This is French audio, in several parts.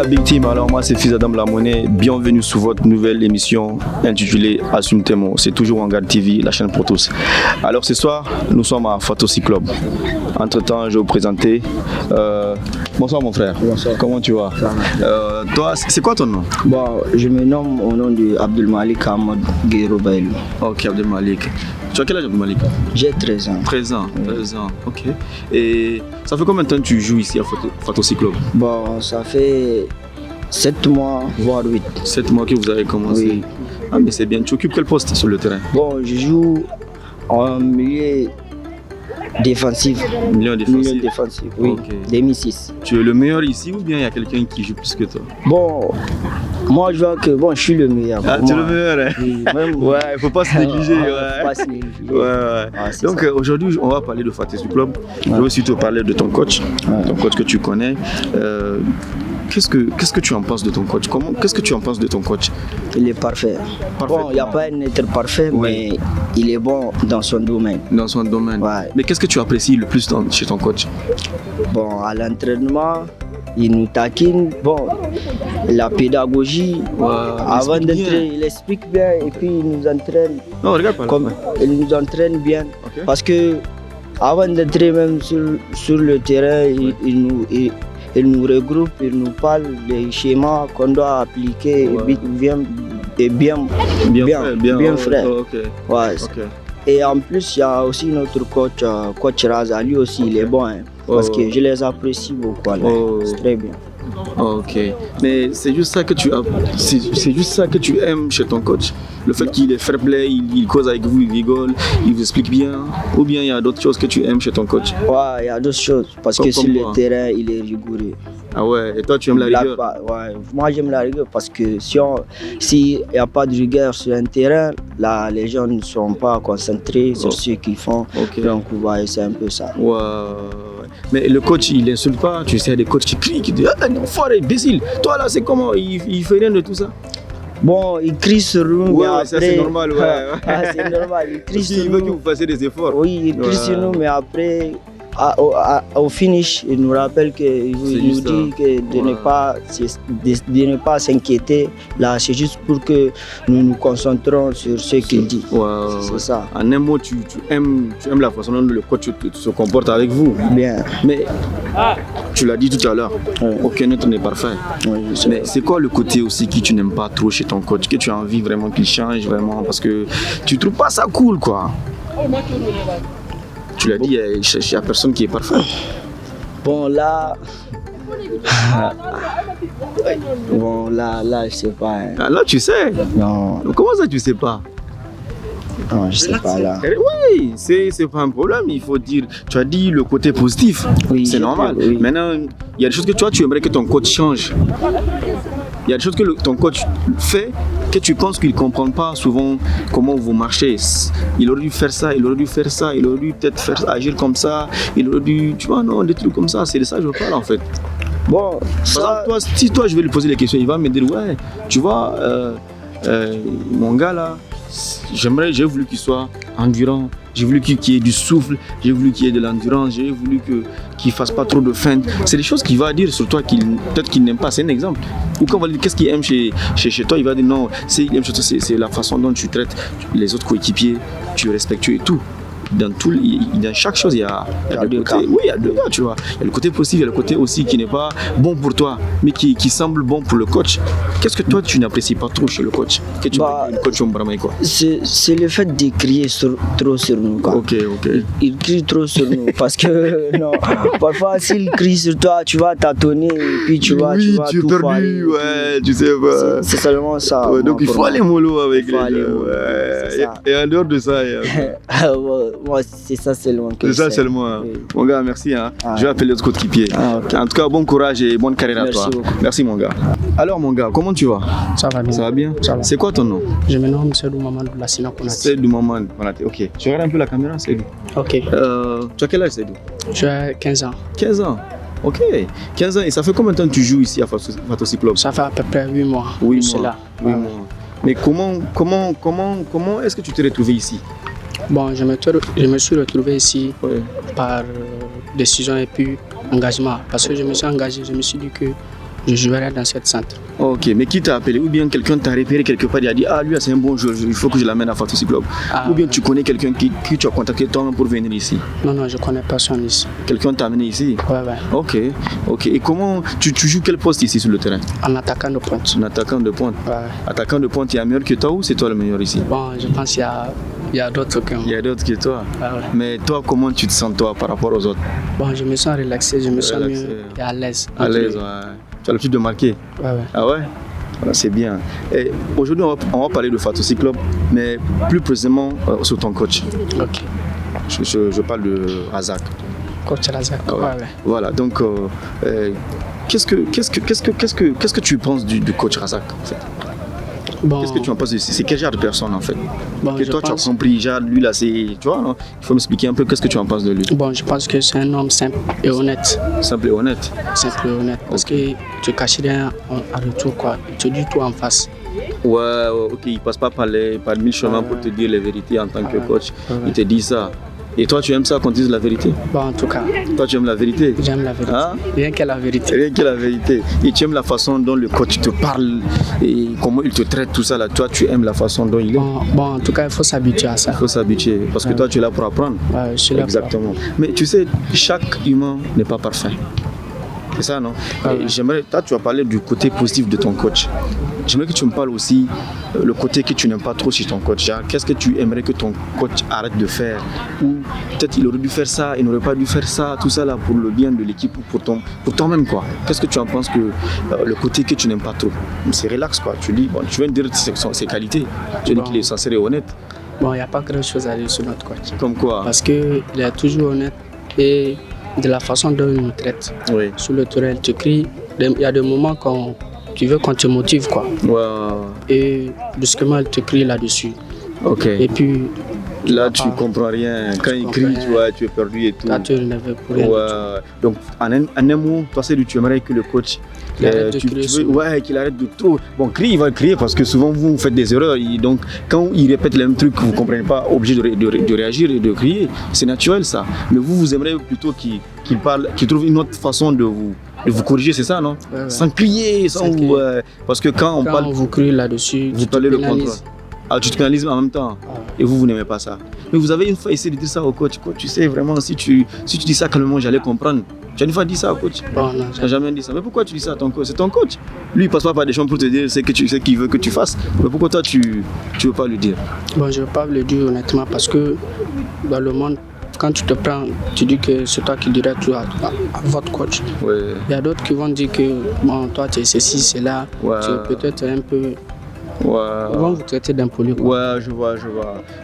la Big Team, alors moi c'est Fils Adam La Monnaie, bienvenue sur votre nouvelle émission intitulée Assume tes mots. C'est toujours Wangal TV, la chaîne pour tous. Alors ce soir, nous sommes à Fatossi Club. Entre temps, je vais vous présenter. Bonsoir mon frère. Bonsoir. Comment tu vas? Toi, c'est quoi ton nom? Bon, je me nomme au nom de Abdul Malik Ahmad Guerrero Bailou. Ok, Abdel Malik. Tu as quel âge, Abdel Malik? J'ai 13 ans. 13 ans, 13 ans, ok. Et ça fait combien de temps que tu joues ici à Fatossi Club? Bon, ça fait 7 mois, voire 8. 7 mois que vous avez commencé. Oui. Ah mais c'est bien, tu occupes quel poste sur le terrain? Bon, je joue en milieu défensif. Milieu défensif. Milieu défensif, oui. Ok. Demi-6. Tu es le meilleur ici ou bien il y a quelqu'un qui joue plus que toi? Bon, moi je vois que je suis le meilleur. Ah, tu es le meilleur, hein? Oui, même, Ouais, il faut pas se négliger. faut pas se négliger. Ouais. Ah, c'est Donc ça. aujourd'hui, on va parler de Fatossi Club. Je Ouais. vais aussi te parler de ton coach, Ouais. ton coach que tu connais. Qu'est-ce que tu en penses de ton coach? Qu'est-ce que tu en penses de ton coach? Il est parfait. Parfait. Bon, il n'y a pas un être parfait, Oui. mais il est bon dans son domaine. Dans son domaine. Ouais. Mais qu'est-ce que tu apprécies le plus chez ton coach? Bon, à l'entraînement, il nous taquine. Bon, la pédagogie, avant d'entrer, il explique bien et puis il nous entraîne Non, regarde pas là. comme il nous entraîne bien. Ok. Parce que avant d'entrer même sur le terrain, il nous regroupe, il nous parle des schémas qu'on doit appliquer Ouais. et bien fait. Ok. Ouais. Ok. Et en plus, il y a aussi notre coach Raza, lui aussi il est bon, hein, parce que je les apprécie beaucoup. Là. Oh. C'est très bien. Ok. Mais c'est juste ça que c'est juste ça que tu aimes chez ton coach. Le fait qu'il est fair play, il cause avec vous, il rigole, il vous explique bien. Ou bien il y a d'autres choses que tu aimes chez ton coach. Ouais, il y a d'autres choses, parce Comme que sur quoi? le terrain, il est rigoureux. Ah ouais. Et toi tu aimes la Il blague rigueur? pas, ouais. Moi j'aime la rigueur parce que s'il n'y a pas de rigueur sur un terrain, là les gens ne sont pas concentrés sur ce qu'ils font. Ok. Donc ouais, c'est un peu ça. Ouais. Mais le coach, il insulte pas. Tu sais, des coachs qui crient, qui disent ah, non, foiré, imbécile. Toi là, c'est comment? Il fait rien de tout ça. Bon, il crie sur nous, Ouais, mais après... ça, c'est normal, ouais. Ah, c'est normal, il crie Parce sur qu'il veut que nous. vous fassiez des efforts. Oui, il crie Ouais. sur nous, mais après, au finish, il nous rappelle il C'est nous juste dit ça. que de ne pas s'inquiéter. Là, c'est juste pour que nous nous concentrons sur ce qu'il dit. Ouais, C'est ouais. ça. En un mot, tu aimes la façon dont le coach se comporte avec vous. Bien. Mais tu l'as dit tout à l'heure, Ouais. aucun être n'est parfait. Oui, je sais. Mais c'est quoi le côté aussi que tu n'aimes pas trop chez ton coach, que tu as envie vraiment qu'il change vraiment parce que tu trouves pas ça cool quoi? Tu l'as dit, il n'y a personne qui est parfait. Bon, là... bon, là, je sais pas. Hein. Ah, là, tu sais. Non, Comment ça, tu sais pas? non, je sais pas là. Oui, c'est pas un problème. Il faut dire, tu as dit le côté positif. Oui, C'est normal. oui. Maintenant, il y a des choses que toi, tu aimerais que ton coach change. Il y a des choses que ton coach fait que tu penses qu'il ne comprend pas souvent comment vous marchez. Il aurait dû faire ça, il aurait dû faire ça, il aurait dû peut-être agir comme ça, il aurait dû, tu vois, non, des trucs comme ça. C'est de ça que je parle en fait. Bon, Par ça... exemple, toi, si toi je vais lui poser des questions, il va me dire ouais, tu vois, mon gars là, j'ai voulu qu'il soit endurant, j'ai voulu qu'il ait du souffle, j'ai voulu qu'il ait de l'endurance, j'ai voulu qu'il fasse pas trop de feintes. C'est des choses qu'il va dire sur toi peut-être qu'il n'aime pas. C'est un exemple. Ou quand on va lui dire qu'est-ce qu'il aime chez toi, il va dire non, il aime chez toi, c'est la façon dont tu traites les autres coéquipiers, tu es respectueux et tout. Dans chaque chose, il y a deux côtés. Oui, il y a deux gars, tu vois. Il y a le côté positif, il y a le côté aussi qui n'est pas bon pour toi, mais qui semble bon pour le coach. Qu'est-ce que toi, tu n'apprécies pas trop chez le coach? Que tu le coach Ombrama quoi? C'est le fait de crier trop sur nous. Quoi. Ok. Il crie trop sur nous parce que non, parfois s'il crie sur toi, tu vas tâtonner et puis tu vas tout perdu, ouais, tu sais pas. C'est seulement ça. Ouais, donc il faut aller mollo avec les gens. Ouais. Et en dehors de ça, moi, c'est ça seulement que c'est je ça sais. seulement. Hein. Oui. Mon gars, merci. Hein. Ah. Je vais appeler l'autre coéquipier. Ah, ok. En tout cas, bon courage et bonne carrière Merci à toi. beaucoup. Merci mon gars. Alors mon gars, comment tu vas? Ça va bien. Ça va bien? Ça va. C'est quoi ton nom? Je me nomme Seydou Mamadou Lassina Konati. Seydou Maman. Ok. Tu regardes un peu la caméra, Seydou. Ok. Tu as quel âge, Seydou? J'ai 15 ans. 15 ans. Ok. 15 ans. Et ça fait combien de temps que tu joues ici à Fatossi Club? Ça fait à peu près 8 mois. Oui, C'est là. 8 mois. Mais comment est-ce que tu t'es retrouvé ici? Bon, je me suis retrouvé ici Ouais. par décision et puis engagement. Parce que je me suis engagé, je me suis dit que je jouerai dans cette centre. Ok, mais qui t'a appelé? Ou bien quelqu'un t'a repéré quelque part et a dit ah lui c'est un bon joueur, il faut que je l'amène à Fantasy Club. Ou bien tu connais quelqu'un qui tu as contacté toi-même pour venir ici? Non, je connais personne ici. Quelqu'un t'a amené ici? Ouais. Ok. Et comment tu joues quel poste ici sur le terrain? En attaquant de pointe. En attaquant de pointe. Ouais. Attaquant de pointe, il y a meilleur que toi ou c'est toi le meilleur ici? Bon, je pense qu'il y a d'autres que moi. Il y a d'autres que toi. Ouais. Mais toi, comment tu te sens toi par rapport aux autres? Bon, je me sens relaxé, je me sens mieux et à l'aise. À l'aise, ouais. Tu as l'habitude de marquer? Ouais. Ah ouais? Voilà, c'est bien. Et aujourd'hui, on va parler de Fantasy Club, mais plus précisément sur ton coach. Ok. Je parle de Razak. Coach Razak. Ah ouais. Ouais. Voilà, donc qu'est-ce que tu penses du coach Razak en fait? Bon, Qu'est-ce que tu en penses? C'est quel genre de personne en fait? Bon, Que toi tu as compris, genre lui là c'est. Tu vois, non? Il faut m'expliquer un peu qu'est-ce que tu en penses de lui. Bon, je pense que c'est un homme simple et honnête. Simple et honnête. Simple et honnête. Parce que tu caches rien en retour, quoi. Il te dit tout en face. Ouais, ok, il passe pas par mille chemins pour te dire les vérités en tant que coach. Il te dit ça. Et toi, tu aimes ça qu'on dise la vérité? Bon, en tout cas. Toi, tu aimes la vérité? J'aime la vérité. Hein? Rien que la vérité. Rien que la vérité. Et tu aimes la façon dont le coach te parle et comment il te traite, tout ça là. Toi, tu aimes la façon dont il est? Bon, en tout cas, il faut s'habituer à ça. Il faut s'habituer parce que toi, tu es là pour apprendre. Ouais, je suis là. Exactement. Mais tu sais, chaque humain n'est pas parfait. C'est ça, non? J'aimerais, toi, tu as parlé du côté positif de ton coach. J'aimerais que tu me parles aussi le côté que tu n'aimes pas trop chez ton coach. Qu'est-ce que tu aimerais que ton coach arrête de faire? Ou peut-être il aurait dû faire ça, il n'aurait pas dû faire ça, tout ça là pour le bien de l'équipe ou pour toi-même quoi. Qu'est-ce que tu en penses que le côté que tu n'aimes pas trop? C'est relax quoi. Tu dis, bon, tu viens de dire ses qualités. Tu dis qu'il est sincère et honnête. Bon, il n'y a pas grand chose à dire sur notre coach. Comme quoi? Parce qu'il est toujours honnête et de la façon dont il nous traite. Oui. Sur le terrain, tu cries. Il y a des moments quand tu veux qu'on te motive quoi. Ouais. Et brusquement, il te crie là-dessus. Ok. Et puis là, tu comprends rien. Quand il crie, tu vois, tu es perdu et tout. Là, tu ne veux pour rien. Ouais. Donc, en un mot, toi, c'est tu aimerais que le coach qu'il arrête de trop. Bon, crier, il va crier parce que souvent vous faites des erreurs. Donc, quand il répète les mêmes trucs, vous ne comprenez pas, obligé de réagir et de crier. C'est naturel ça. Mais vous aimeriez plutôt qu'il parle, qu'il trouve une autre façon de vous corriger, c'est ça, non? Ouais. Sans crier, sans vous. Parce que quand on parle. Quand vous criez là-dessus, vous parlez le contrôle. Ah, tu te pénalises en même temps. Et vous n'aimez pas ça. Mais vous avez une fois essayé de dire ça au coach. Coach, tu sais vraiment, si tu dis ça calmement, j'allais comprendre. Tu as une fois dit ça au coach? Bon, non, tu n'as jamais dit ça. Mais pourquoi tu dis ça à ton coach? C'est ton coach. Lui, il passe pas par des choses pour te dire ce qu'il veut que tu fasses. Mais pourquoi toi, tu veux pas lui dire? Bon, je ne veux pas le dire honnêtement parce que dans le monde, quand tu te prends, tu dis que c'est toi qui dirais tout à votre coach. Ouais. Il y a d'autres qui vont dire que bon, toi, tu es ceci, c'est là. Ouais. Tu es peut-être un peu. Ouais. Ils vont vous traiter d'impoli. Ouais, je vois.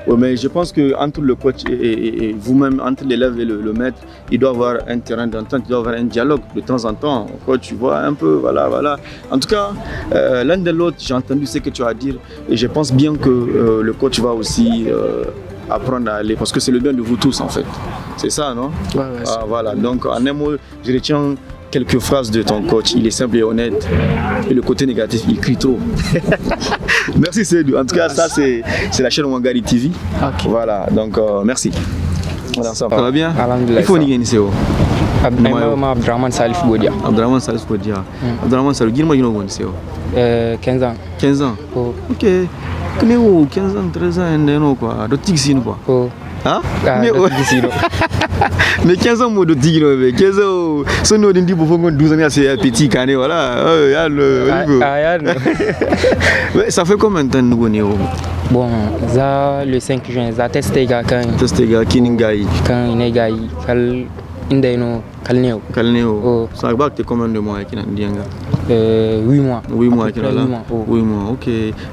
Ouais, mais je pense qu'entre le coach et vous-même, entre l'élève et le maître, il doit y avoir un terrain d'entente, il doit y avoir un dialogue de temps en temps. Quoi, tu vois un peu, voilà. En tout cas, l'un de l'autre, j'ai entendu ce que tu as à dire et je pense bien que le coach va aussi apprendre à aller parce que c'est le bien de vous tous en fait. C'est ça, non? Ouais, voilà, donc en un mot, je retiens quelques phrases de ton coach. Il est simple et honnête. Et le côté négatif, il crie trop. Merci Seydou. En tout cas, ça c'est la chaîne Wangari TV. Okay. Voilà, donc merci. Voilà, ça va bien? Alhamdulillah. Il faut nier Niseo. Abdraman Salif Godia. Abdraman Salif Godia. Abdraman Salif, dis-moi une autre Niseo. 15 ans. 15 ans? Oh. Ok. Quand on 15 ans, 13 ans, quoi. De tigsin, quoi. Oh. Hein? Mais 15 ans, moi, de tigre, 15 ans, si nous dit pour 12 ans, c'est petit, cané, voilà. Ça fait combien de temps nous connaissons? Bon, ça, le 5 juin, ça testé quand Kiningaï. Quand il est gaï, Indeno, Kalneo. Kalneo. Ça va que combien de mois qu'il a dit? 8 mois. 8 mois qu'il a là. 8 mois, ok.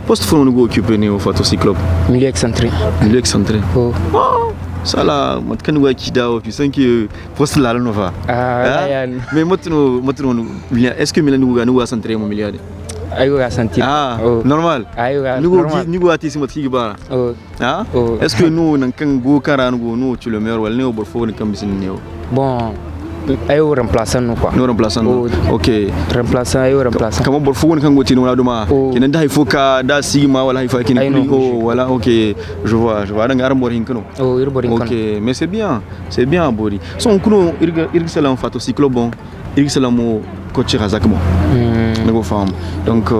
Poste faut nous occuper au Fantasy Club. Milieu excentré. Milieu excentré. Oh. Ça là, moi quand nous qui dao, tu sais que poste là non va. Mais moi est-ce que Milan nous va centrer mon milieu? Ayo ga sentir. Ah, normal. Nous ati si motki ba. Ah? Est-ce que nous nan kan go kara nous tu le meilleur wala ne bor fo ne kam bisin ne? Bon, ayo remplaçant nous quoi. Nous remplaçant. OK. Remplaçant. Comment bor fo ne kan go ti no la doma. Kenan da il faut ka da sigma wala il faut kin voilà OK. Je vois da ngar mor hin kano. Oh, ir borin kano. OK, mais c'est bien bori. Son kuno irga salam fato cyclo bon. Irga salamo coach razak bon nego fam donc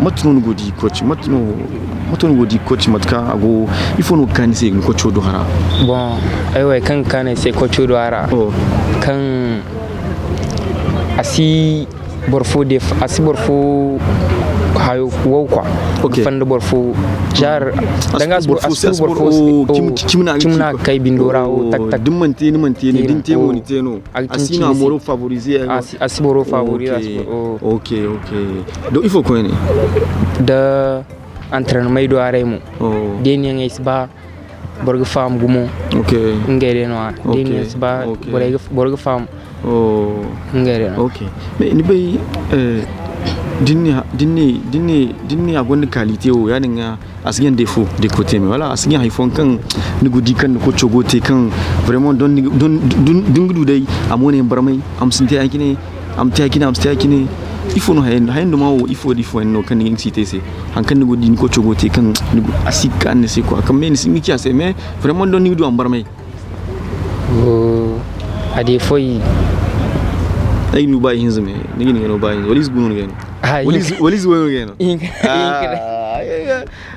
matno ngo di coach matno ngo di coach matka ago il faut no kan se coach do hara bon aywa kan se coach do hara kan asi borfo hayo wow quoi fan de borfo jar danga borfo kimna kay bindora o tak dimmanti dinte woni teno asina moro favoriser asiboro favoriser ok donc il faut quoi ne de entraînement do aremo deni ngai sba borgo fam gumo ngere no deni sba borgo fam ngere no mais ni bay dinni agon qualité o ya ninga asgen défaut de côté mais voilà asgen hay fon kan ni gudi kan ko chogote kan vraiment don dingudu dai amone barmai am sinte akine am tiakine il faut no hayen do mawo il faut no kan ngi cité c'est han kan ni gudi ko chogote kan ni asika ne c'est quoi comme mais ni kiase mais vraiment don dingudu am barmai ade foi ay nu bay hinzme nigi no bay walis gunu ngene walis wono ngene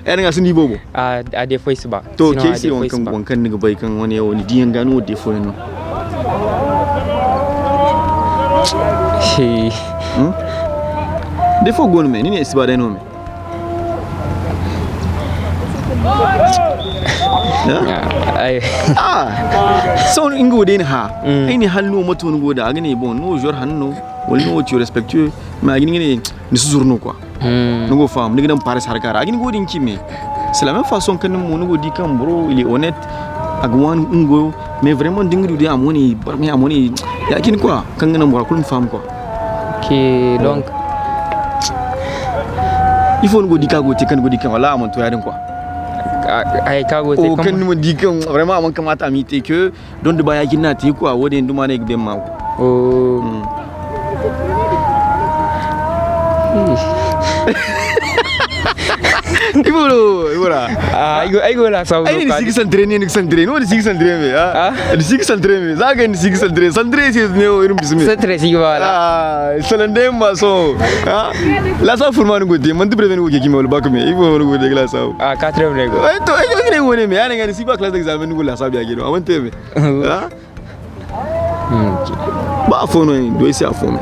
ene nga sini bobo ade foi siba to kesi won kan nigi bay kan woni woni diyan ganu de foi no de fo gonu me ni siba dai no me son ingo den ha ini halno moto ngo da agni bon no jor hanno wal no tu respectueux mais agni ni suzurno quoi ngo fam ni gidam paris harkar agni go din kimi c'est la même façon que nous ngo di kan bro il est honnête agwan ngo mais vraiment dingu di amoni barmi amoni ya kin quoi kan ngana mo kulum fam quoi OK donc il faut ngo di ka go te kan go di kan wala amon to ya din quoi ay kago te comme kan mo di kan vraiment amon kamata amite que don de baya kinna te quoi wode nduma ne gbe ma Voilà. Aigo la sabu. Ai ni sigi s'entraîner, no sigi s'entraîner ni sigi s'entraîner. Zaga ni sigi s'entraîner. S'entraîner c'est ne irum bismi. S'entraîner sigi wala. Salande ma so. La sa forma ngo te, man tu prevenu ko kimi wala bakme. Il faut ngo de la sa. 4e nego. Ai to ai ne woni me, ana ngani siba classe d'examen ngo la sa biya gino. Awante me. Ba fono do isi afono.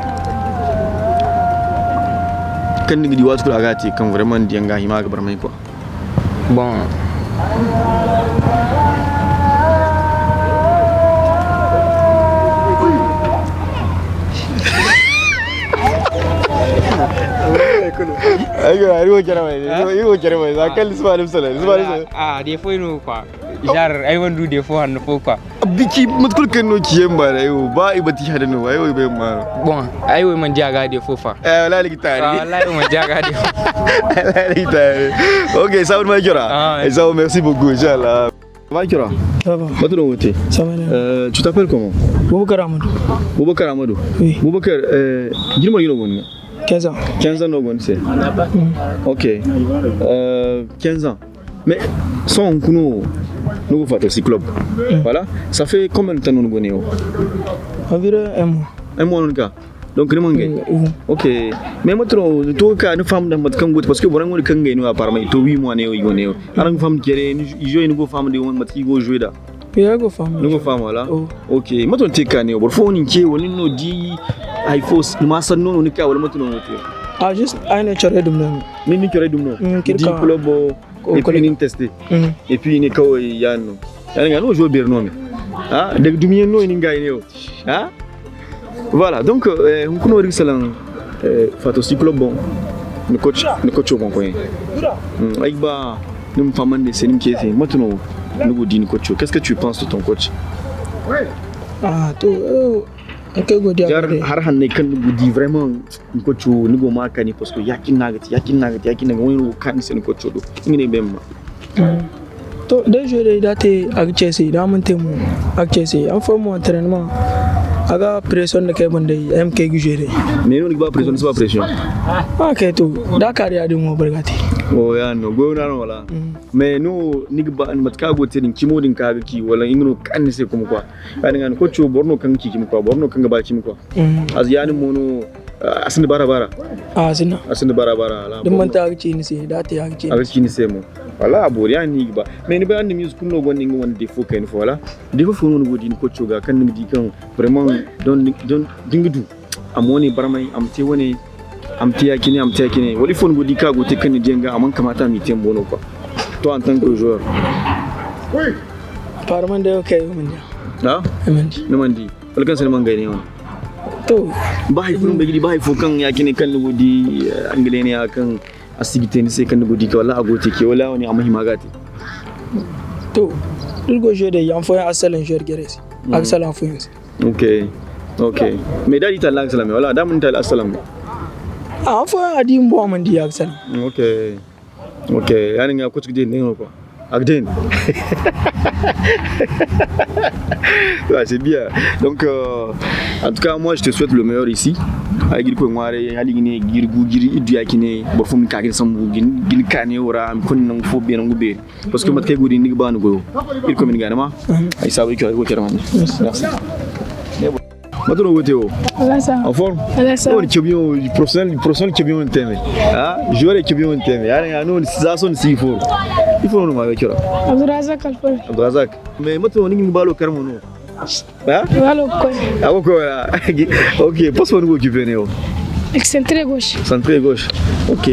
Kan ni di wat ko agati kan vraiment di nga hima ga barmay quoi bon ayo kera mai zakal ismail des fois nous quoi genre ay wandu des fois no quoi biki mutkul kan no kiyem ba ayo ba ibati hada no ayo be ma bon ayo man diaga des fois la ligitari la man diaga des la ligitari OK ça va Kira et ça merci beaucoup inchallah va Kira ça va maintenant wote ça va tu t'appelles comment Boubacar Amadou oui Boubacar gino 15 ans. 15 ans, c'est. OK. 15 ans. Mais sans nous faisons aussi club. Voilà. Ça fait combien de temps nous connaissons? Environ un mois. Un mois, en tout cas. Donc, nous avons. OK. Mais maintenant, tout cas, nous femmes dans notre camp parce que nous avons un camp nous apparemment. Tout 8 mois, nous avons. Alors, nous femmes qui jouent, nous femmes de nous jouer là. Nous femmes, voilà. OK. Maintenant, tu es cané. Au fond, on nous dit. Ay fos ma sanno no nika wala matuno wote just ayne chore dum non ni chore dum non di club et puis ni testé et puis ni kaw yanno nga no jouer berno me de dumien no ni ngay neo voilà donc on kono ri salan fato si club bon ni coach bon ko ay ba nim famande senim kesi matuno no di ni coach qu'est-ce que tu penses de ton coach jar har hanne kan gudi vraiment ko chu ni go makani parce que yakin nagati woni kan sen ko chodo ngine bemma to de jore date ak Chelsea da mun temu ak Chelsea an fa mo entraînement aga pression ne kay bande MK gu jere mais non ba pression c'est pas pression OK to da kariya din mo bargati ya no go na no wala mais no nigba an matka go tedin kimodin kaga ki wala ingno kan sai kuma kwa kan ngan ko chu borno kan ki kim kwa borno kan ga ba kim kwa az yani mono asin bara Asina. asin bara la Dum man ta agci ni se da te agci. avec ni semo wala abori yani ba mais ni ba andi musique no gonni ngi won défaut ken fo wala défaut fo non godi ko coga kan mi di kan vraiment don dingudu amoni baramai amte woni amte yakini wali fo godi ka go te kan ni denga amman kamata mi tembo no quoi toi en tant que joueur Parman de okay mun ha Amandi. namandi wala kan sen man gayne won To bahay fo be bahay fo kan yakini kan godi angale ne akan asibiti ni sai kan godi ka wala agote ke wala wani amma himagati to ilgo jode yan fo asalan joueur geresi. Asalan fo yin. ok mais dadi ta lang salam wala da mun ta assalam An fo adi mbo man di asalan. ok yani nga ko tugde ne ko Agden. Ouais, c'est bien. Donc, en tout cas, moi, je te souhaite le meilleur ici. Avec ko ngare haligine giri idu yakine bo fum kagin sambu gin kane ora am kon nang fo be nang be parce que mat kay godi ni ba go il ko min ganama ay sabu ko kerama merci Maduro Woteo. En forme? On est bien professionnel qui est bien en thème. Ah, joueur qui est bien en thème. Ah, non, ça sonne si fort. Il faut nous marquer là. Abdurazak Alfon. Abdurazak. Mais maintenant on est ni balo karmono. Ah? Balo quoi? Ah ok. Ok, passe pour nous occuper néo. Centre gauche. Centre gauche. Ok.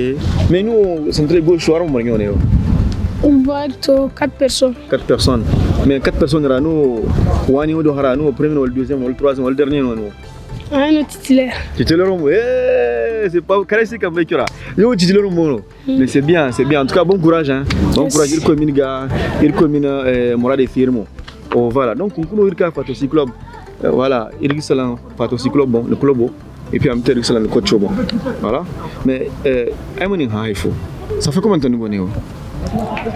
Mais nous centre gauche on va marquer néo. On va être 4 personnes. 4 personnes. Mais 4 personnes rano wani odo harano premier ou deuxième ou troisième ou dernier non. Un titulaire. Titulaire c'est pas caressé comme Bekura. Yo titulaire mono. Mais c'est bien. En tout cas bon courage hein. Bon courage il commune gars, il commune Morad et Firmo. Oh voilà. Donc on peut dire Fatosi Club. Voilà, il excellent Fatosi Club bon, le club et puis en même temps excellent le coach bon. Voilà. Mais Aimoning Haifo. Ça fait combien de temps nous connaissons?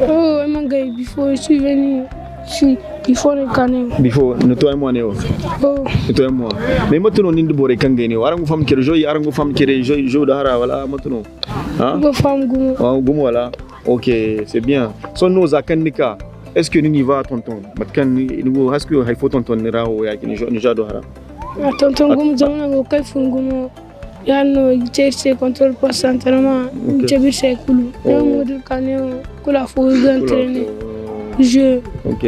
Oh, Emangay, before je suis venu, before le canet. Before, nous toi et moi, Néo. Oh. Nous toi et moi. Mais maintenant, nous ne pouvons pas gagner. Arango femme qui rejoue, arango femme qui rejoue d'Ara, voilà, maintenant. Hein? Femme Goumou. Ah, Goumou, voilà. Ok, c'est bien. Son nos akanika. Est-ce que nous y va, tonton? Est-ce que il faut tonton Nirao et nous jadons d'Ara? Tonton Goumou, j'en ai aucun Goumou. Yano jese contrôle poste entraînement jebir c'est cool yo modul kanyo kula fo entraîner jeu OK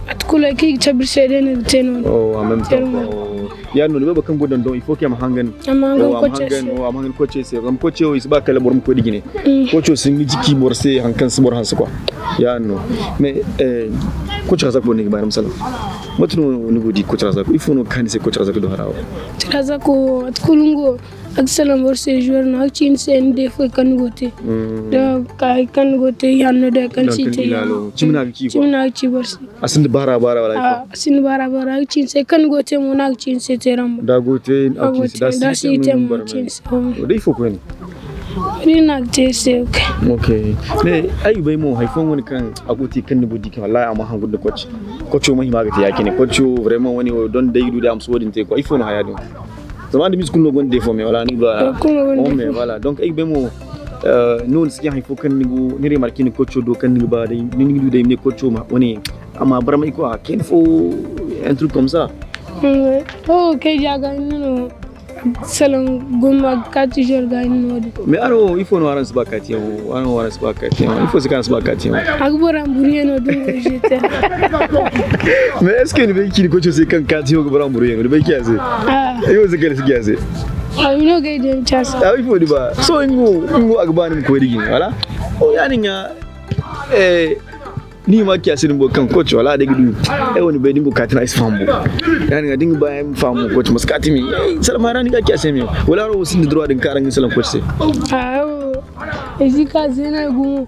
at kula ki jebir c'est den tenon en même temps yano be bakan godon don il faut qu'il mahangan coach c'est comme coach o isba kala borom ko digine coach o singi jiki borse hankan sbor hansa quoi yano mais coach razak bonni baram salam matno au niveau du coach razak il faut no kanise coach razak do harawo razak ko at kulungo Excellent pour ces joueurs, nous avons une des fois quand nous goûtons. Donc, quand nous goûtons, il y a des quand cité. Chimna qui borsi. Asin bara wala. Asin bara chin quand nous goûtons, mon chin c'était rambo. Da goûter, da cité mon chin. Il faut quoi? Rina c'est OK. OK. Mais ayu bay mo hay fon woni kan agoti kan no bodi kan wallahi amma han gudde coach. Coach mo himaga te yakine coach vraiment woni don daydu da am sodinte ko il faut no hayado. Zaman de musique no gon défaut mais voilà ni voilà. Mais voilà donc ay bemo non si il faut kan nigu ni remarquer ni coach do kan nigu ba day ni nigu day ni coach ma woni ama barama ko ken faut un truc comme ça. Oh OK jaga no selon goma 4 jours gagne. Mais alors il faut no arrange ba kati il faut se kan ba kati agboram bourrier no do jeter. Mais est-ce que le qui coach c'est kan kati ko boram bourrier le bay kiase yo c'est quel kiase you know get them chance il faut diba so ngo agbani ko digi voilà o yani nga ni ma kiase ni kan coach wala dagi du woni be dingo katina is fambo yani nga dingo ba am fambo coach maskati mi salama ni ga kiase mi wala ro sin droit de karang salam coach c'est Ezika zena gumu.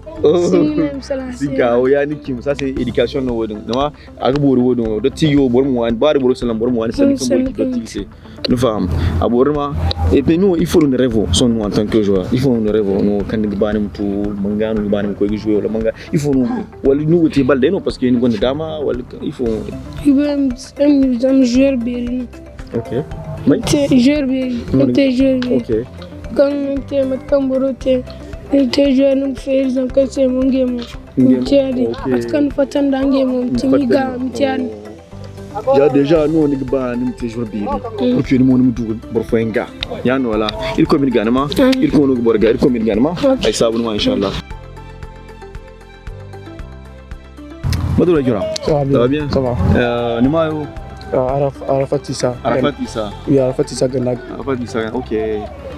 Sika o yani kim ça c'est éducation no wodon no agboru wodon do tiyo bormo wan bar boro salam bormo wan salam ko tise nous femme aborma et puis nous il faut une rêve son en tant que joueur il faut une rêve no kan ngi banim tu mangano ngi banim ko jouer wala manga il faut nous wala nous wote balde no parce que ni gonde dama wala il faut un joueur bien. OK mais joueur bien joueur OK quand tu mat kamborote te joueur no faire en que c'est mon game mtiari parce que nous faisons dans game mtimiga mtiari déjà nous on est pas nous toujours bien pour que nous nous double pour faire un gars ya no là il comme il gagne il comme nous borga il comme il gagne ay sabou inchallah Madou la jura Ça va bien. Ça va. Numayo Arafat Issa. Oui, Arafat Issa Ganag. Arafat Issa, ok.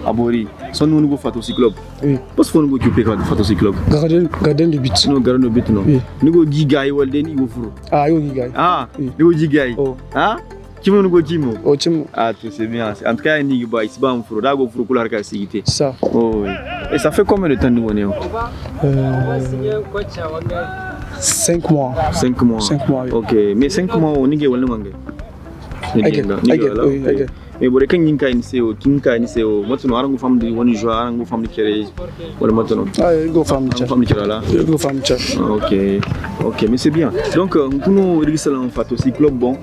Abori. Son nous go Fatossi Club. Oui. Parce qu'on go occuper quand Fatossi Club. Garden de but. Non, Garden de but non. Oui. Nous go Gigay walden i go furo. Ah, yo Gigay. Ah, oui. Nous go Gigay. Oh. Ah? Kimo nous go Kimo. Oh, Kimo. Ah, c'est bien. En tout cas, ni ba isba on furo. Da go furo kula ka sigité. Ça. Oh. Et ça fait combien de temps nous on est? 5 mois. 5 mois. 5 mois. Oui. Ok, mais 5 mois on est wala mangé. Mais bore kan yin kai ni seo kin kai ni seo matuno arangu famdi woni jo arangu famdi kere wala matuno go famdi kere là go famdi ok mais c'est bien donc nous regisala en fait aussi club bon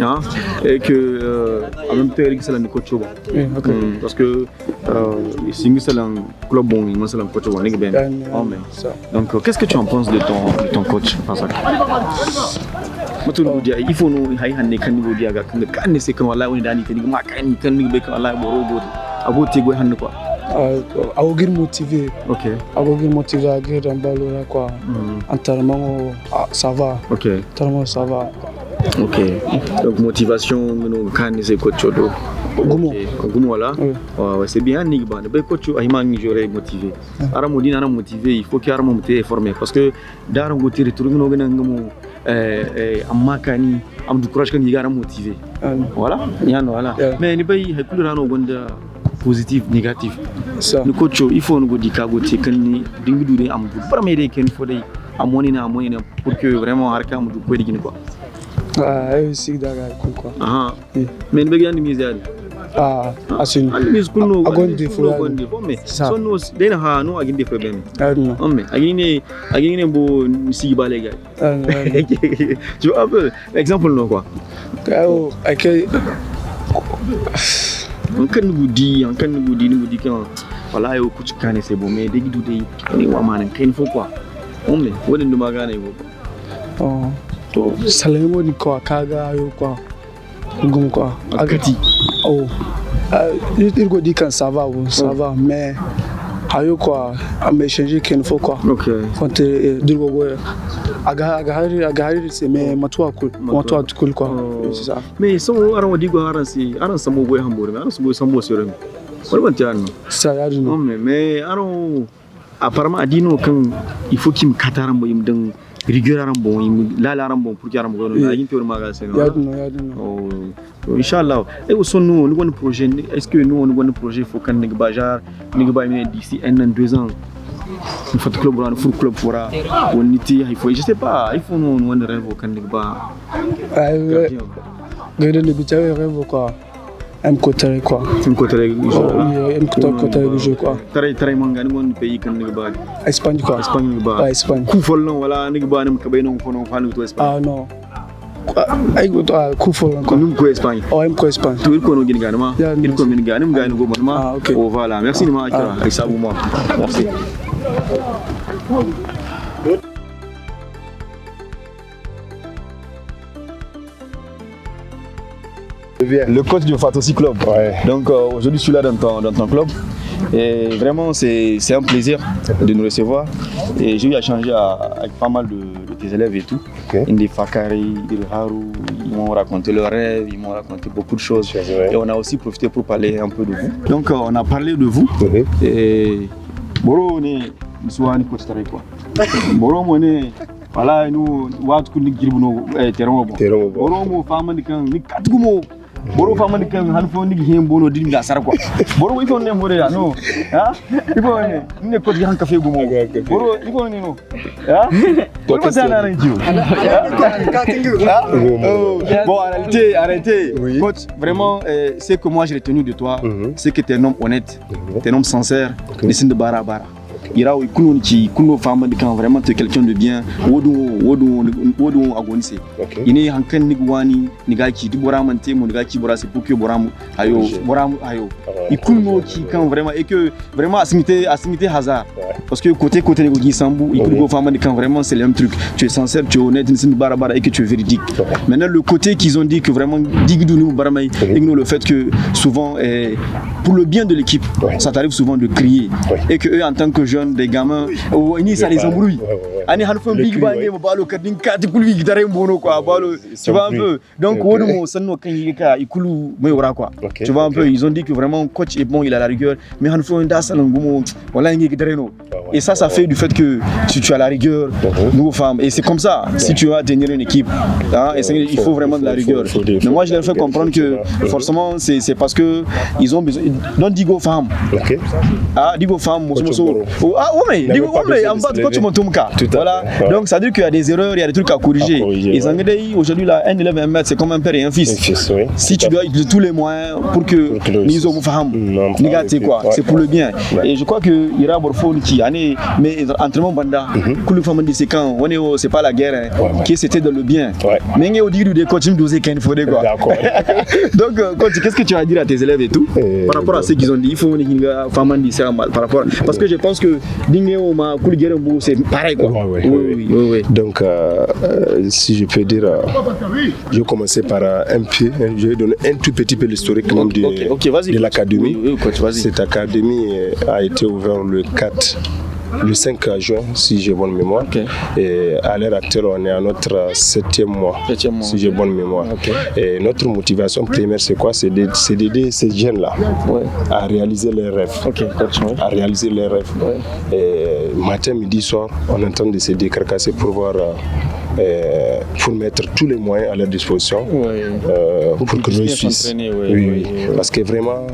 hein et que en même temps regisala ni coach bon parce que si nous sommes club bon nous sommes coach bon ngi ben donc qu'est-ce que tu en penses de ton coach Razak matuno dia il faut nous hay hanne kan ni dia ga kan ne c'est comme wallahi woni dani kan ma kan ni be kan wallahi boro godi aboti go hanne quoi agogir motivé ok agogir motivé à guerre en ballon quoi entraînement ça va ok entraînement ça va ok donc motivation nous kan ni c'est coach do Gumo voilà ouais c'est bien ni ba be coach ay man ni jore motivé ara mo dina na motivé il faut que ara mo te former parce que dara go tire tour no gna ngamo amma kani am du courage kan yigara motivé voilà yano voilà mais ni bay hay kulura no gonda positif négatif ça ni coach il faut no godi ka goti kan ni dingudu de am du premier de ken fo dai amoni na pour que vraiment harka am du ko digini quoi c'est daga quoi mais ni be gandi misère asin alis kunno agonde fo mais sonno dena ha no aginde problème mais agine bo si balé gay tu vois un peu exemple non quoi on kan goudi kan wala yo kuci kane c'est bon mais degi dudé ni wa manan ken fo quoi mais woni nduma gane bo to salemo ni ko kaga yo quoi gum quoi agati il go dit quand ça va mais ayo quoi à m'échanger qu'il faut quoi ok quand dirgo go agari c'est mais matwa cool quoi c'est ça mais son aran digo aran samo go hambore aran so go sambo sore wala ban tiano ça ya dino mais aran apparemment adino kan il faut qu'il me kataran bo im dan rigueur aran bon la aran bon pour aran go na yin teor magasin ya dino Inch'Allah. Et où sont nous avons un projet. Est-ce que nous avons un projet faut qu'on ait bajar, nous avons d'ici 1 an, 2 ans. Une fois club un full club pour on était il faut je sais pas il faut nous un rêve qu'on ait ba. Garder le but rêve quoi. Côté quoi. Côté jeu quoi. Très manga nous pays qu'on ait ba. Espagne quoi. Espagne. Coup folle non voilà nous ba nem kabay non fono fanu to Espagne. Ah non. Ay go kufo ko num ko Espagne ko Espagne to il ko no gin ganama il ko min ganim gani go ma oh voilà merci ma akira ay sabu moi merci le coach du Fatossi Club. Donc aujourd'hui je suis là dans ton club et vraiment c'est un plaisir de nous recevoir et j'ai eu à échanger avec pas mal de tes élèves et tout. Indi Fakari, Haru, ils m'ont raconté leurs rêves, ils m'ont raconté beaucoup de choses et on a aussi profité pour parler un peu de vous. Donc on a parlé de vous et Boro ne soit coach quoi. Boro mone voilà nous wat ku ni girbuno terrain bon. Boro mo famandi kan ni katgumo Boro famandi kan han fo ni hen bono din ga sar quoi. Boro ifo ne more ya no. Ha? Ifo ne ko han café gumo. Boro ifo ne no. Ha? Boro ça na rendu. Bon arrêtez. Oui. Coach, vraiment ce que moi j'ai retenu de toi, c'est que tu es un homme honnête, tu es un homme sincère, de bara. il y aura qui kuno femme quand vraiment tu es quelqu'un de bien wodo agonise il est en train de niguani nigaki du boram ante mon nigaki bora c'est pour que boram ayo il kuno qui quand vraiment et que vraiment assimité hasard parce que côté négogi sambu il kuno femme quand vraiment c'est le même truc, tu es sincère, tu es honnête et que tu es véridique. Maintenant le côté qu'ils ont dit que vraiment digidou baramay le fait que souvent pour le bien de l'équipe ça t'arrive souvent de crier et que eux en tant que jeunes des gamins ça les embrouille. Ani hanfo big bang mo balo kadin kati kulwi gitare mbono quoi balo tu vois un peu donc wodo sanno kanyika ikulu moyora quoi tu vois un peu ils ont dit que vraiment coach est bon, il a la rigueur mais hanfo nda sanangumo wala ngi gitare no et ça fait du fait que si tu as la rigueur nous femmes et c'est comme ça si tu vas tenir une équipe hein, et il faut vraiment de la rigueur mais moi je leur fais comprendre que forcément c'est parce que ils ont besoin don't digo femmes digo femmes moso mais digo mais en bas coach montomka voilà donc ça veut dire qu'il y a des erreurs, il y a des trucs à corriger et Zangadei aujourd'hui là un élève et un maître c'est comme un père et un fils si tu dois utiliser tous les moyens pour que nous hommes femmes nigate quoi c'est pour le bien et je crois que ira borfo qui mais entraînement banda kulu femme dit c'est quand c'est pas la guerre qui c'était dans le bien mais on dit des coaching doser qu'il faut quoi donc coach qu'est-ce que tu vas dire à tes élèves et tout par rapport à ce qu'ils ont dit il faut une femme dit ça par rapport parce que je pense que dingo ma kulu guerre c'est pareil quoi. Oui. Donc, si je peux dire, je vais commencer par je vais donner un tout petit peu l'historique même de l'académie. Cette académie a été ouverte le 5 juin, si j'ai bonne mémoire. Et à l'heure actuelle, on est à notre 7e mois, si j'ai bonne mémoire. Et notre motivation première, c'est quoi? C'est d'aider ces jeunes-là à réaliser leurs rêves. À réaliser leurs rêves. Et matin, midi, soir, on est en train de se décarcasser pour voir... pour mettre tous les moyens à leur disposition pour que nous puissions. Parce que vraiment,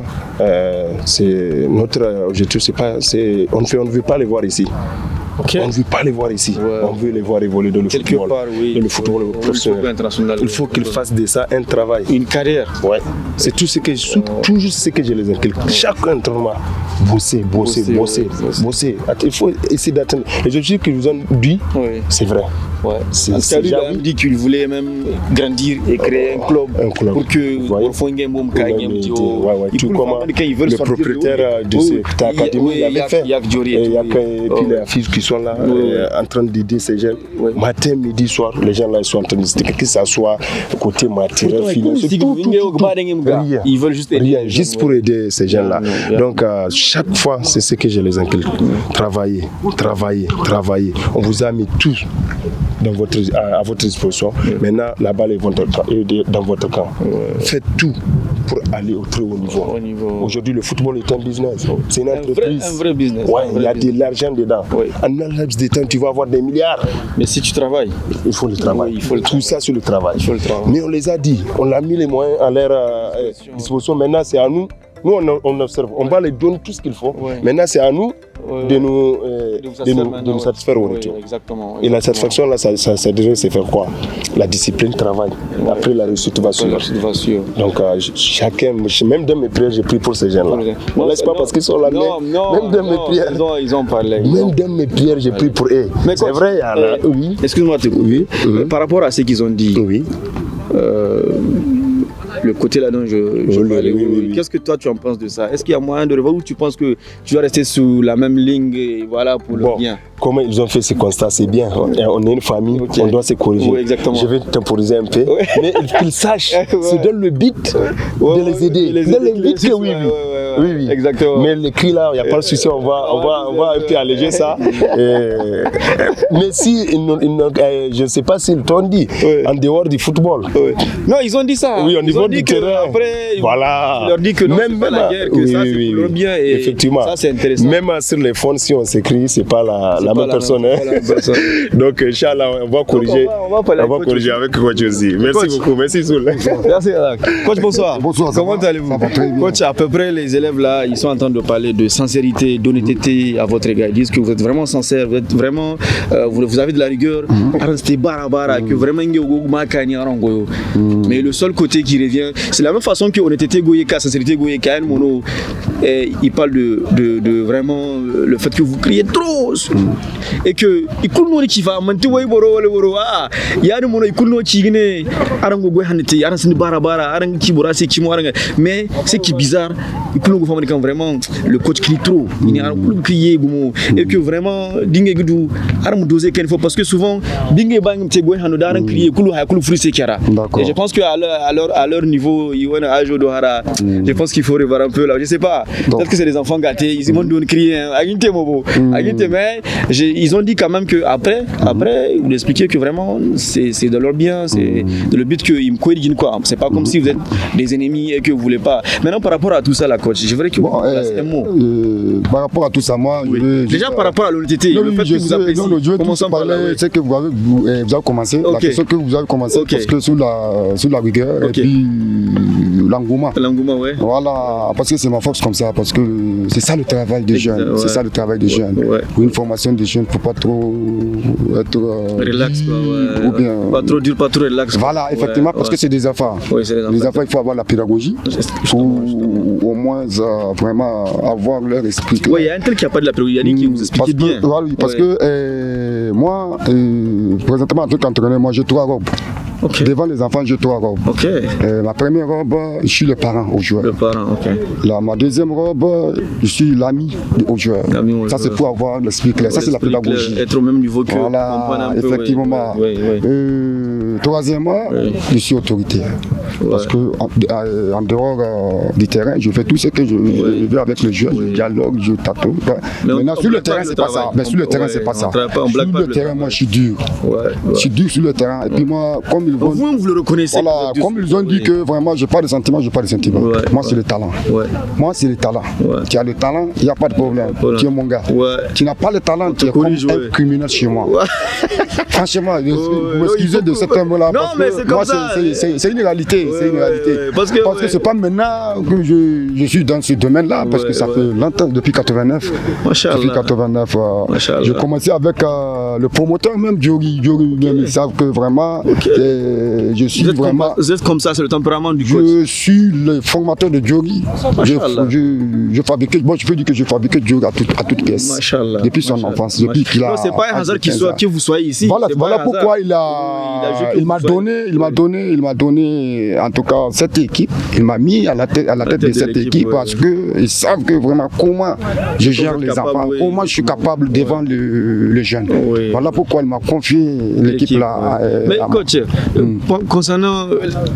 c'est notre objectif, on ne veut pas les voir ici. On ne veut pas les voir ici, on veut les voir évoluer dans le football, dans le football professionnel. Il faut qu'ils fassent de ça un travail, une carrière. C'est tout ce que je les inculque. Chaque entraînement, bosser. Il faut essayer d'atteindre les objectifs qu'ils vous ont dit. C'est vrai. C'est lui a dit qu'il voulait même grandir et créer un club pour que tout comme le propriétaire de cette académie avait fait. Et puis les filles qui sont là en train d'aider ces jeunes. Matin, midi, soir, les gens là ils sont en train de se dire que ça soit côté matériel, financier, tout. Ils veulent juste aider. Juste pour aider ces gens là. Donc chaque fois, c'est ce que je les inculque. Travailler. On vous a mis tous à votre disposition. Maintenant, la balle est dans votre camp. Faites tout pour aller au très haut niveau. Aujourd'hui, le football est un business. C'est une entreprise. Un vrai business. Il y a de l'argent dedans. En un laps de temps, tu vas avoir des milliards. Mais si tu travailles, il faut le travail. Tout ça sur le travail. Mais on les a dit, on a mis les moyens à leur disposition. Maintenant, c'est à nous. Nous, on observe, on va les donner tout ce qu'il faut. Maintenant, c'est à nous de nous satisfaire au retour. Et la satisfaction, là, ça devrait se faire quoi? La discipline, travail. Après, la réussite va suivre. Donc, chacun, même dans mes prières, j'ai prié pour ces gens-là. Ne laisse pas parce qu'ils sont là. Même dans mes prières, ils ont parlé. Même dans mes prières, j'ai prié pour eux. C'est vrai, oui. Excuse-moi, par rapport à ce qu'ils ont dit. Le côté là dont je parlais. Qu'est-ce que toi tu en penses de ça? Est-ce qu'il y a moyen de revoir ou tu penses que tu dois rester sous la même ligne et voilà pour le bien? Comment ils ont fait ce constat, c'est bien. On est une famille, on doit se corriger. Je vais temporiser un peu, mais qu'ils sachent, c'est dans le but de les aider. Dans le but que oui. Exactement. Mais les cris là, il n'y a pas de souci, on va un peu alléger ça. Mais si, je ne sais pas s'ils t'ont dit, en dehors du football. Non, ils ont dit ça. Oui, au niveau du terrain. Après, voilà. Ils leur dit que non, c'est pas la guerre, que ça c'est pour le bien. Et effectivement. Ça c'est intéressant. Même sur les fonds, si on s'écrit, c'est pas la même personne. Donc, Inch'Allah, on va corriger. On va corriger avec Coach aussi. Merci beaucoup. Merci Soul. Merci. Coach, bonsoir. Bonsoir. Comment allez-vous? Coach, à peu près les élèves élèves là, ils sont en train de parler de sincérité, d'honnêteté à votre égard. Ils disent que vous êtes vraiment sincère, vous êtes vraiment, vous avez de la rigueur. Que vraiment mais le seul côté qui revient, c'est la même façon que honnêteté goyeka, sincérité goyeka, il parle de vraiment le fait que vous criez trop et que il qui va manti way boro wala boro il y a des mono ikulno qui gine arango goy hanete aran sin bara aran ki borasi ki mo aranga mais c'est qui bizarre ikulno go famani quand vraiment le coach crie trop il aran kulum crier gumo et que vraiment dingue gudu aran doser ken faut parce que souvent dingue bang te goy hanu daran crier kulu ha kulu frissé kara et je pense que à leur niveau ils wona ajo do hara je pense qu'il faut revoir un peu là je sais pas peut-être que c'est des enfants gâtés ils vont donner crier aginte mobo aginte mais ils ont dit quand même que après vous expliquez que vraiment c'est de leur bien, c'est de le but qu'ils me corrigent quoi. C'est pas comme si vous êtes des ennemis et que vous voulez pas. Maintenant par rapport à tout ça la coach, je voudrais que vous placez un mot. Par rapport à tout ça moi déjà par rapport à l'honnêteté, le fait que vous appréciez. Non, je veux tout parler, c'est que vous avez commencé, la question que vous avez commencé parce que sous la rigueur et puis l'engouement. L'engouement ouais. Voilà, parce que c'est ma force comme ça parce que c'est ça le travail des jeunes, c'est ça le travail des jeunes. Pour une formation des jeunes, faut pas trop être relax ou bien pas trop dur, pas trop relax. Voilà, effectivement, parce que c'est des enfants. Oui, c'est des enfants. Les enfants, il faut avoir la pédagogie pour au moins vraiment avoir leur esprit. Oui, il y a un tel qui n'a pas de la pédagogie, il y a dit qui vous explique bien. Oui, parce que moi, présentement en tant qu'entraîneur, moi j'ai 3 robes. Okay. Devant les enfants, j'ai 3 robes. Okay. Ma première robe, je suis le parent aux joueurs. Le parent, ok. Ma deuxième robe, je suis l'ami aux joueurs. Ça, c'est pour avoir l'esprit clair. Ça, c'est la pédagogie. Être au même niveau que voilà, effectivement. Troisièmement, je suis autoritaire. Parce que en dehors du terrain, je fais tout ce que je veux avec le joueur. Je dialogue, je tâtonne. Maintenant, sur le terrain, c'est pas ça. Mais sur le terrain, c'est pas ça. Sur le terrain, moi, je suis dur. Je suis dur sur le terrain. Et puis moi, comme vous le reconnaissez. Voilà, comme ils ont dit que vraiment, j'ai pas de sentiments, j'ai pas de sentiments. Moi, c'est le talent. Moi, c'est le talent. Tu as le talent, il n'y a pas de problème. Tu es mon gars. Tu n'as pas le talent, tu es comme un criminel chez moi. Franchement, vous m'excusez de ce terme-là. Non, mais c'est comme ça. C'est une réalité. C'est une réalité. Parce que c'est pas maintenant que je suis dans ce domaine-là, parce que ça fait longtemps, depuis 89. Depuis 89, j'ai commencé avec le promoteur même, Djori. Ils savent que vraiment, je suis vraiment. Vous êtes comme ça, c'est le tempérament du coach. Je suis le formateur de Djori. Je fabriquais, bon, je peux dire que je fabriquais Djori à toute pièce. Depuis son enfance. Depuis qu'il a. Non, c'est pas un hasard que vous soyez ici. Voilà pourquoi il m'a donné en tout cas cette équipe. Il m'a mis à la tête de cette équipe parce qu'ils savent que vraiment comment je gère les enfants, comment je suis capable devant le jeune. Voilà pourquoi il m'a confié l'équipe là. Mais coach, concernant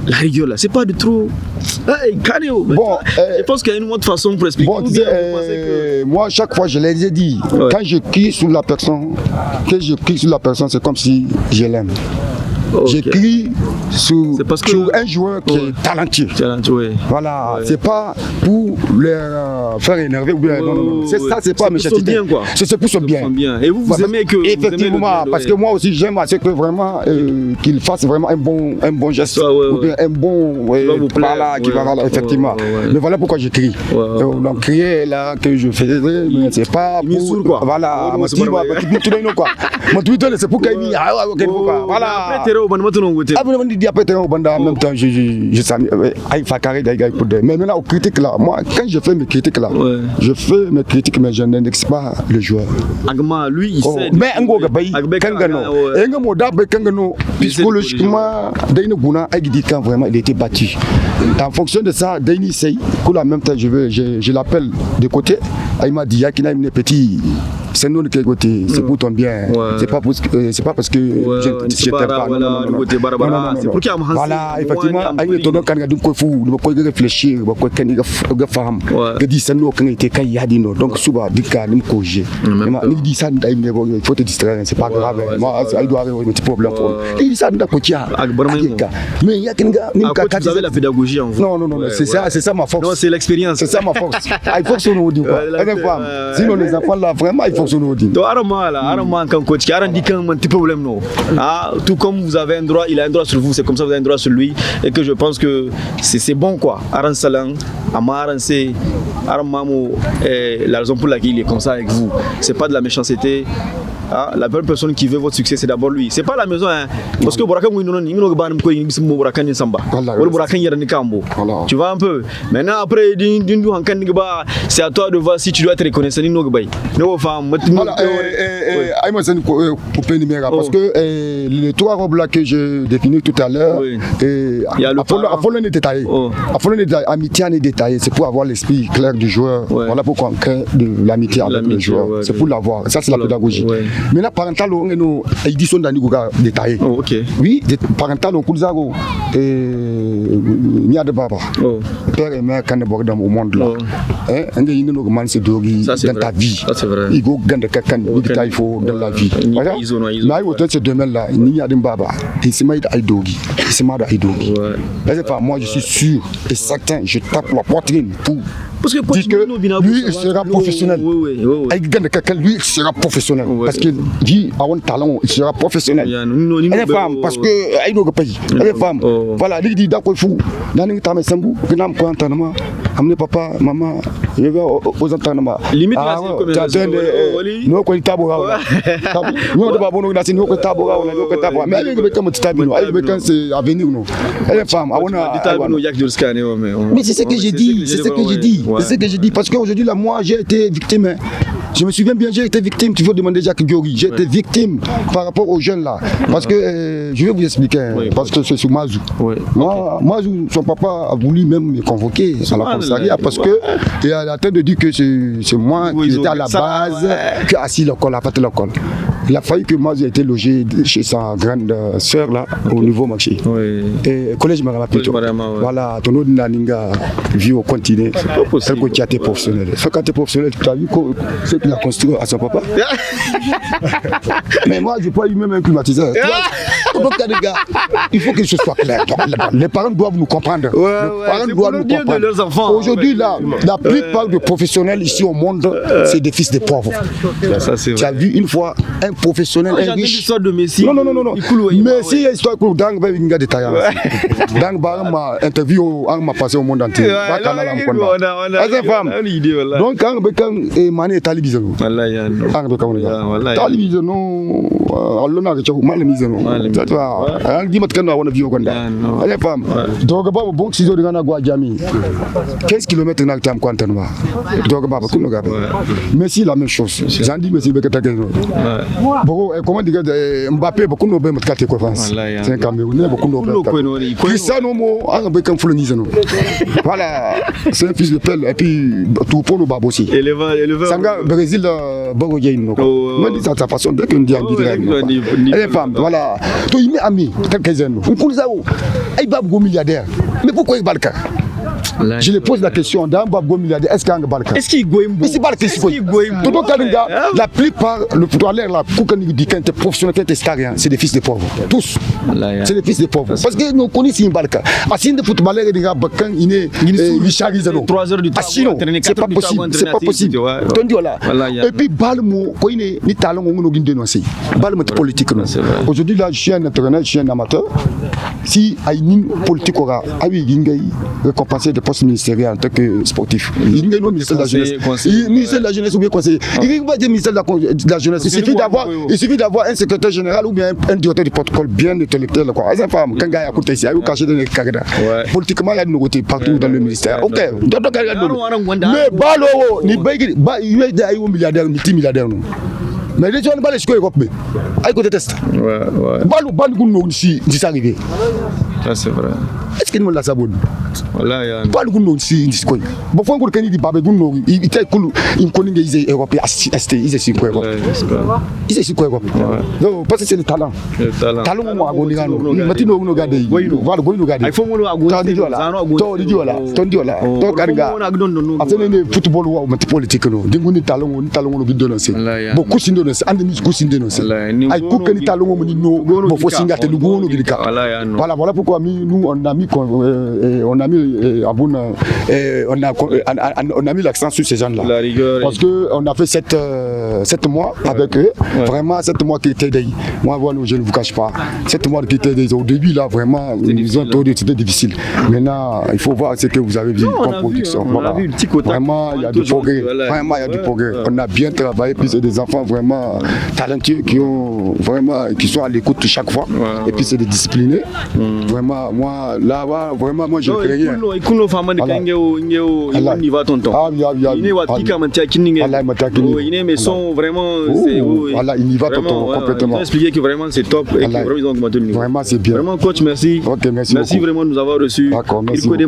la rigueur là, c'est pas de trop. Bon, je pense qu'il y a une autre façon pour expliquer. Bon, moi, chaque fois, je les ai dit, quand je crie sur la personne, c'est comme si je l'aime. J'écris sur un joueur qui est talentueux. Voilà, c'est pas pour les faire énerver ou bien non. C'est ça, c'est pas méchanceté. C'est pour son bien. Et vous aimez que effectivement, parce que moi aussi j'aime à ce que vraiment qu'il fasse vraiment un bon geste ou bien un bon voilà qui va effectivement. Mais voilà pourquoi j'écris. Donc crier là que je faisais, mais c'est pas pour voilà. Mon Twitter c'est pour qu'il y ait voilà. En même temps, mais maintenant aux critiques là, moi quand je fais mes critiques là, je fais mes critiques mais je n'indexe pas le joueur. Agma lui il sait. Mais psychologiquement, quand vraiment il était battu. En fonction de ça, Daini Sey, en même temps je l'appelle de côté, il m'a dit qu'il a une petite. C'est nous de quel côté, c'est pour ton bien. C'est pas parce que je t'aime pas. C'est pour qu'il y ait un voilà, effectivement, il y a quand il réfléchir, il y a femme, il dit ça nous quand il était quand il y a dit non. Donc souvent dit qu'il y a il dit ça il faut te distraire, c'est pas grave. Moi il doit avoir un petit problème. Il dit ça dans côté. Mais il y a quelqu'un vous avez la pédagogie en vous. Non, c'est ça ma force. Non, c'est l'expérience. C'est ça ma force. Il faut que ça nous dise quoi. Sinon les enfants là vraiment il faut que ça nous dise. Donc Arama quand coach qui a dit qu'un petit problème non. Tout comme vous avez un droit, il a un droit sur vous, c'est comme ça vous avez un droit sur lui et que je pense que c'est bon quoi. Aran Salang, Amaran c'est la raison pour laquelle il est comme ça avec vous, c'est pas de la méchanceté. Ah, la bonne personne qui veut votre succès, c'est d'abord lui. C'est pas la maison, hein. Parce que tu vois un peu. Maintenant, après, c'est à toi de voir si tu dois être reconnaissant. Parce que les trois robes là que j'ai définies tout à l'heure, il y a le Apollo est détaillé. Amitié est détaillé. C'est pour avoir l'esprit clair du joueur. Voilà pourquoi on crée de l'amitié avec le joueur. C'est pour l'avoir. Ça, c'est la pédagogie. Maintenant, parental, on a une édition d'un détaillé. Oui, parental, on coule ça. Il y a de baba. Père et mère, quand on est au monde là. Un des innombrables, c'est dans ta vie. Il faut gagner quelqu'un il faut dans la vie. Mais autant ce domaine-là, il y a des baba. Il se met à Idogi. Moi, je suis sûr et certain, je tape la poitrine pour. Parce que lui, il sera professionnel. Lui, il sera professionnel. Parce qu'il dit à un talent, il sera professionnel. Les femmes, parce que il y a des pays. Les femmes, voilà, il dit d'accord, fou. Dans les temps, amenez papa, maman, je vais aux entraînements. Limite, nous, on est tabora. Nous, on est tabora. Mais c'est à venir. Les femmes, mais c'est ce que j'ai dit. C'est ce que j'ai dit. C'est ce que j'ai dit. Parce qu'aujourd'hui, là, moi, j'ai été victime. Je me souviens bien, j'ai été victime. Tu veux demander Jacques Giori. J'ai été victime par rapport aux jeunes là. Parce que je vais vous expliquer. Parce que c'est sur Mazou. Moi, son papa a voulu même me convoquer à la commissariat parce que il a la tête de dire que c'est moi qui étais à la base, qui a assis l'école, a fait l'école. Il a fallu que moi j'ai été logé chez sa grande sœur là, au nouveau marché. Et collège Maramapito. Voilà, ton autre Naninga vit au continent. C'est que tu as été professionnel. Ce quand tu es professionnel, tu as vu ce qu'il a construit à son papa. Mais moi, je n'ai pas eu même un climatiseur. Donc, les gars, il faut que ce soit clair. Les parents doivent nous comprendre. Les parents doivent nous comprendre. Aujourd'hui, là, la plupart des professionnels ici au monde, c'est des fils de pauvres. Tu as vu une fois un professionnel, un riche. L'histoire de Messi. Non. Messi, l'histoire de Dang Bavinga de Taïwan. Dang Baram m'a interviewé, m'a passé au monde entier. Donc, quand on Mané Talibizano. Talibizano, Allah n'a pas Malamizano. On dit que on a vu au Gonda. Les femmes. Donc, bon, si on a Guadjami, 15 km dans le temps, Quantanova. Donc, Messi, la même chose. J'en dis Messi, bon, comment dire Mbappé, beaucoup de gens qui ont fait c'est un Camerounais, beaucoup de gens. Cristiano, voilà, c'est un fils de pelle, et puis tout pour le babo aussi. Sanga, Brésil, Bogoyen, on dit ça de sa façon, dès qu'on dit en direct. Les femmes, voilà, tout il met ami, quelques-uns. On coule ça où il va go milliardaire. Mais pourquoi il va le cas? Je lui pose la question d'un Babgo milliardaire, est-ce qu'il y a un Balka? Est-ce qu'il y a la plupart, le footballeur là, quand tu es professionnel, quand tu es star, c'est des fils de pauvres. Tous. C'est des fils de pauvres. Parce que nous connaissons un Balka. Si un footballeur est déjà Bakan, il est Richard 3 heures du temps. C'est pas possible. C'est pas possible. Et puis, Balmo, quand il est talent, on a dénoncé. Balmo est politique. Aujourd'hui, là, je suis un entraîneur, je suis un amateur. Si il y a une politique, il y a récompensé de poste ministériel en tant que sportif. Il y a le ministère de la jeunesse. Le ministère de la jeunesse ou bien conseiller. Il n'y a pas de ministère de la jeunesse. Il suffit d'avoir un secrétaire général ou bien un directeur du protocole bien intellectuel. Les femmes, quand il y a un côté ici, il y a un cachet dans les carrières. Politiquement, il y a une côté partout dans le ministère. Ok. Mais Balo, il y a un milliardaire, multimilliardaire. Mais les gens ne sont pas les scoles européens. À côté test. Balo, si c'est arrivé. Ça, c'est vrai. Est-ce qu'il me l'a sabonné? Pas le goût si discours. Bon, faut qu'on connaisse des babes goût. Il était cool. Il connaît des Européens. Ils sont quoi Europe? Ils sont quoi Europe? Non, parce que c'est le talent. Talent moi on dirait nous. Maintenant on regarde. Voilà, on regarde. Il faut on regarde. Tondi voilà. Donc anga. Après le football ou le politique nous. Dingo ni talent on le dénoncer. Beaucoup sin dénoncer. Ande musique sin dénoncer. Ay ko que ni talent on ni no. Bon faut singa te nous go no gilika. Voilà pourquoi nous, on a mis l'accent sur ces jeunes-là. Parce qu'on a fait 7 mois avec eux. Vraiment, 7 mois qui étaient des. Moi, voilà, je ne vous cache pas. 7 mois qui étaient des. Au début, là, vraiment, c'était difficile. Maintenant, il faut voir ce que vous avez vu comme production. Vraiment, il y a du progrès. Vraiment, il y a du progrès. On a bien travaillé, puis c'est des enfants vraiment talentueux qui sont à l'écoute chaque fois. Et puis c'est des disciplinés. Vraiment, moi, là, vraiment, moi, je ne crée rien. Voilà, il y va complètement. Expliquer que vraiment c'est top et que vraiment ils ont augmenté le niveau. Vraiment, c'est bien. Vraiment, coach, merci. Okay, merci vraiment de nous avoir reçus. D'accord, merci. Merci.